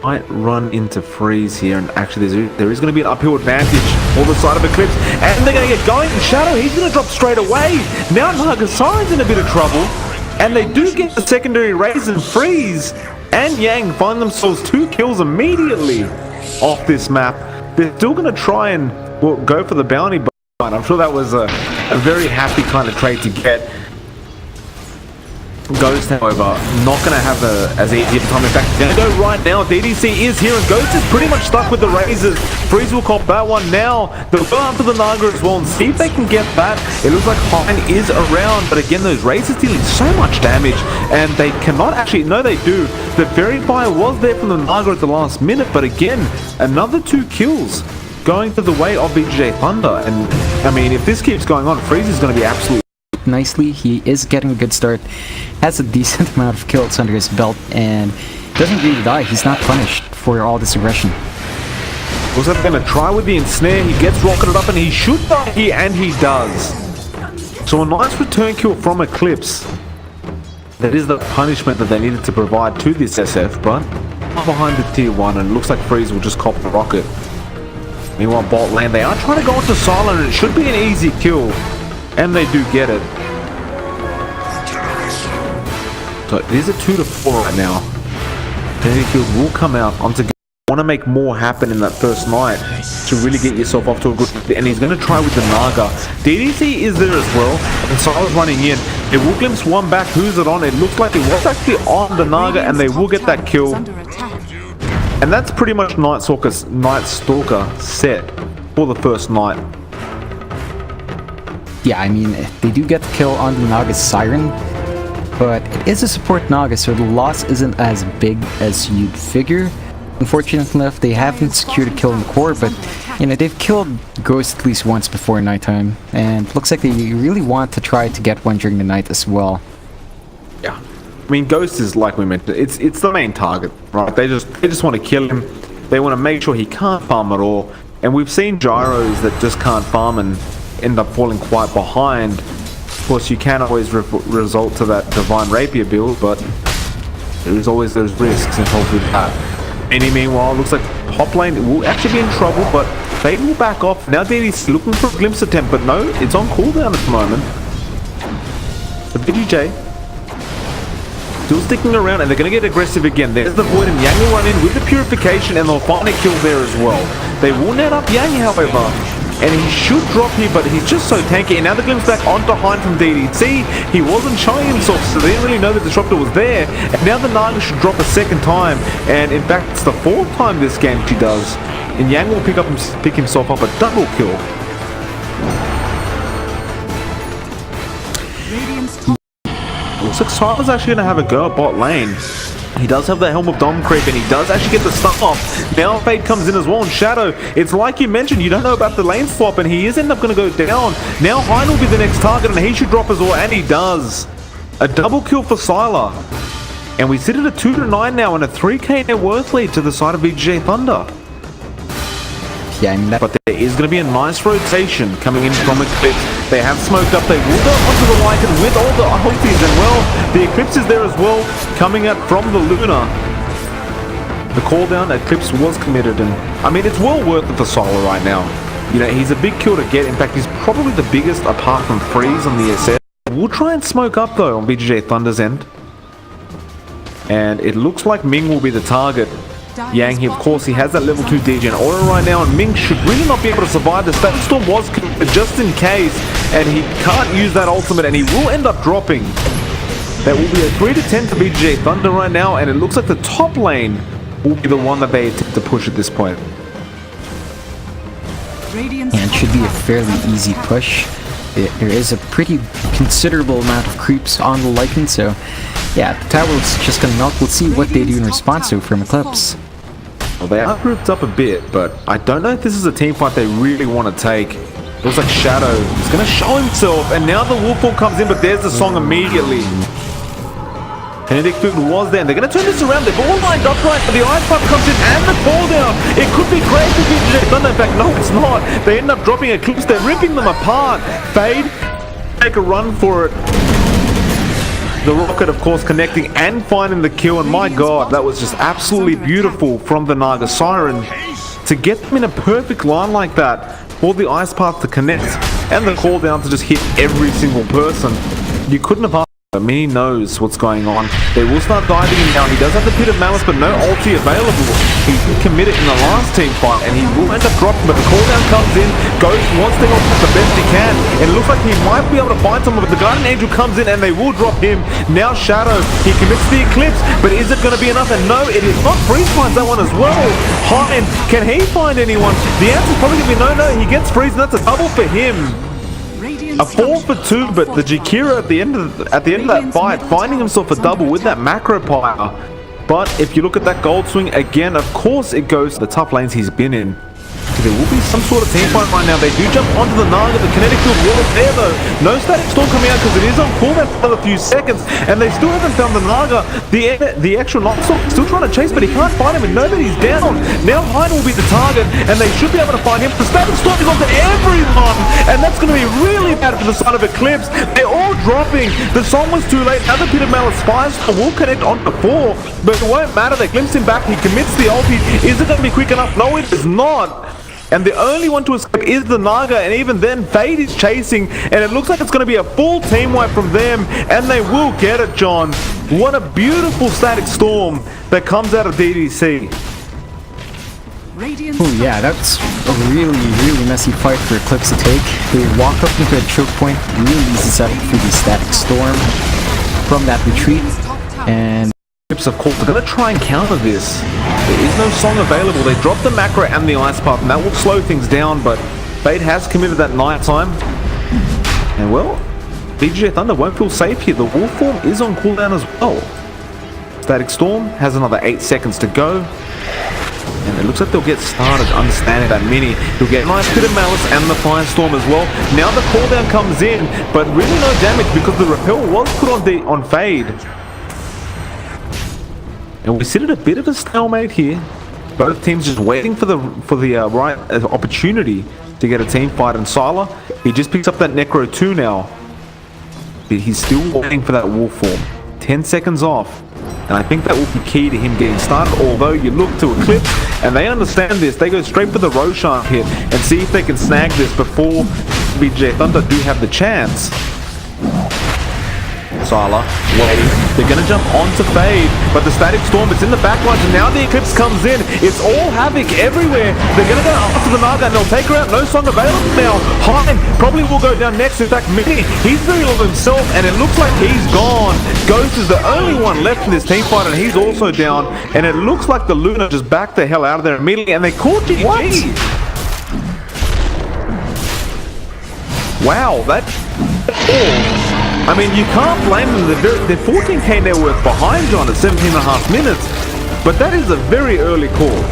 Might run into Freeze here, and actually there is going to be an uphill advantage for the side of Eclipse, and they're going to get going. Shadow, he's going to drop straight away. Now Naga Siren's in a bit of trouble, and they do get the secondary raise, and Freeze and Yang find themselves 2 kills immediately off this map. They're still going to try and go for the bounty, but I'm sure that was a very happy kind of trade to get. Ghost, however, not going to have as easy of a time. In fact, going to go right now. DDC is here, and Ghost is pretty much stuck with the razors. Freeze will cop that one now. They'll go after the Naga as well and see if they can get that. It looks like Hein is around, but again, those razors dealing so much damage, and they cannot actually, no they do. The Fairy Fire was there from the Naga at the last minute, but again, another 2 kills going to the way of VGJ Thunder. And I mean, if this keeps going on, Freeze is going to be absolutely nicely. He is getting a good start, has a decent amount of kills under his belt, and doesn't really die. He's not punished for all this aggression. Was that going to try with the ensnare? He gets rocketed up, and he should die here, and he does. So a nice return kill from Eclipse. That is the punishment that they needed to provide to this SF, but behind the tier 1, and it looks like Freeze will just cop the rocket. Meanwhile, bot lane, they are trying to go into Silent, and it should be an easy kill. And they do get it. So it is a 2-4 right now. Field will come out onto want to make more happen in that first night to really get yourself off to a good, and he's going to try with the Naga. DDC is there as well, and Sila's running in. It will glimpse one back. Who's it on? It looks like it was actually on the Naga, and they will get that kill. And that's pretty much Night Stalker set for the first night. Yeah, I mean, they do get the kill on the Naga's Siren, but it is a support Naga, so the loss isn't as big as you'd figure. Unfortunately enough, they haven't secured a kill in the core, but you know, they've killed Ghost at least once before nighttime, and looks like they really want to try to get one during the night as well. Yeah, I mean, Ghost is, like we mentioned, it's the main target, right? They just want to kill him. They want to make sure he can't farm at all, and we've seen Gyros that just can't farm and end up falling quite behind. Of course, you can always result to that Divine Rapier build, but there's always those risks involved with that. Meanwhile, looks like top lane will actually be in trouble, but Fade will back off. Now DD's looking for a glimpse attempt, but no, it's on cooldown at the moment. The VGJ still sticking around, and they're going to get aggressive again. There's the Void, and Yang will run in with the Purification, and they'll find a kill there as well. They will net up Yang, however, and he should drop here, but he's just so tanky. And now the glimpse back onto Hein from DDC. He wasn't showing himself, so they didn't really know the Disruptor was there. And now the Naga should drop a second time, and in fact it's the 4th time this game she does. And Yang will pick himself up a double kill. Looks like Sila's actually going to have a go at bot lane. He does have the Helm of Dom creep, and he does actually get the stuff off. Now Fade comes in as well, and Shadow, it's like you mentioned, you don't know about the lane swap, and he is end up going to go down. Now Hein will be the next target, and he should drop as well, and he does. A double kill for Sila. And we sit at a 2-9 now, and a 3k net worth lead to the side of VGJ Thunder. Yeah, I mean but there is going to be a nice rotation coming in from Eclipse. They have smoked up. They will go onto the Lycan with all the ultis, and well, the Eclipse is there as well, coming out from the Luna. The call down, Eclipse was committed, and I mean, it's well worth it for Sila right now. You know, he's a big kill to get. In fact, he's probably the biggest apart from Freeze on the SF. We'll try and smoke up though on VGJ Thunder's end. And it looks like Ming will be the target. Yang, he, of course, he has that level 2 DGN aura right now, and Ming should really not be able to survive this. That storm was just in case, and he can't use that ultimate, and he will end up dropping. That will be a 3-10 for VGJ Thunder right now, and it looks like the top lane will be the one that they attempt to push at this point. And it should be a fairly easy push. There is a pretty considerable amount of creeps on the Lycan, so yeah, the tower is just gonna melt. We'll see what they do in response to from Eclipse. Well, they are grouped up a bit, but I don't know if this is a team fight they really want to take. It looks like Shadow is going to show himself, and now the Wolfball comes in, but there's the song immediately. Kinetic Field was there, and they're going to turn this around. They've all lined up right, but the Ice Pipe comes in, and the call down. It could be great for VGJ Thunder. In fact, no, it's not. They end up dropping Eclipse. They're ripping them apart. Fade, take a run for it. The rocket, of course, connecting and finding the kill, and my god, that was just absolutely beautiful from the Naga Siren to get them in a perfect line like that, for the ice path to connect and the call down to just hit every single person. You couldn't have asked. Mini knows what's going on. They will start diving him now. He does have the Pit of Malice, but no ulti available. He committed in the last team fight, and he will end up dropping, but the cooldown comes in. Ghost wants to go the best he can, and it looks like he might be able to find someone, but the Guardian Angel comes in, and they will drop him. Now Shadow, he commits the Eclipse, but is it going to be enough? And no, it is not. Freeze finds that one as well. Hein, can he find anyone? The answer's probably going to be no. He gets Freeze, and that's a double for him. A 4 for 2, but the Jakiro at the end of that fight, finding himself a double with that macro pyre. But if you look at that gold swing again, of course it goes to the tough lanes he's been in. There will be some sort of team fight right now. They do jump onto the Naga. The kinetic field wall is there though. No static storm coming out because it is on cooldown for another few seconds, and they still haven't found the Naga. The actual Knockstorm still trying to chase, but he can't find him, and nobody's down. Now Hein will be the target, and they should be able to find him. The static storm is onto everyone, and that's going to be really bad for the side of Eclipse. They're all dropping. The song was too late. Now the Pit of Malice Firestorm will connect onto 4, but it won't matter. They glimpse him back. He commits the ulti. Is it going to be quick enough? No, it is not. And the only one to escape is the Naga, and even then Fade is chasing, and it looks like it's going to be a full team wipe from them, and they will get it, John. What a beautiful static storm that comes out of DDC. Oh yeah, that's a really messy fight for Eclipse to take. They walk up into a choke point, really easy setup for the static storm from that retreat, and Of course, they're going to try and counter this. There is no song available. They drop the macro and the ice path, and that will slow things down, but Fade has committed that nighttime. And well, VGJ Thunder won't feel safe here. The Wolf form is on cooldown as well. Static Storm has another 8 seconds to go. And it looks like they'll get started understanding that Mini. He'll get a nice Pit of Malice and the Firestorm as well. Now the cooldown comes in, but really no damage because the repel was put on Fade. And we sit at a bit of a stalemate here. Both teams just waiting for the right opportunity to get a team fight. And Sylar, he just picks up that Necro 2 now. But he's still waiting for that Wolf form. 10 seconds off. And I think that will be key to him getting started. Although you look to Eclipse, and they understand this. They go straight for the Roshan hit and see if they can snag this before VGJ Thunder do have the chance. Sylar waiting. They're going to jump onto Fade, but the Static Storm is in the backlines, and now the Eclipse comes in. It's all havoc everywhere. They're going to go after the Naga, and they'll take her out. No song available now. Hein probably will go down next. In fact, Mini, he's very low himself, and it looks like he's gone. Ghost is the only one left in this team fight, and he's also down. And it looks like the Luna just backed the hell out of there immediately, and they caught GG. What? Wow, that... I mean, you can't blame them. They're 14k net worth behind John at 17.5 minutes, but that is a very early call.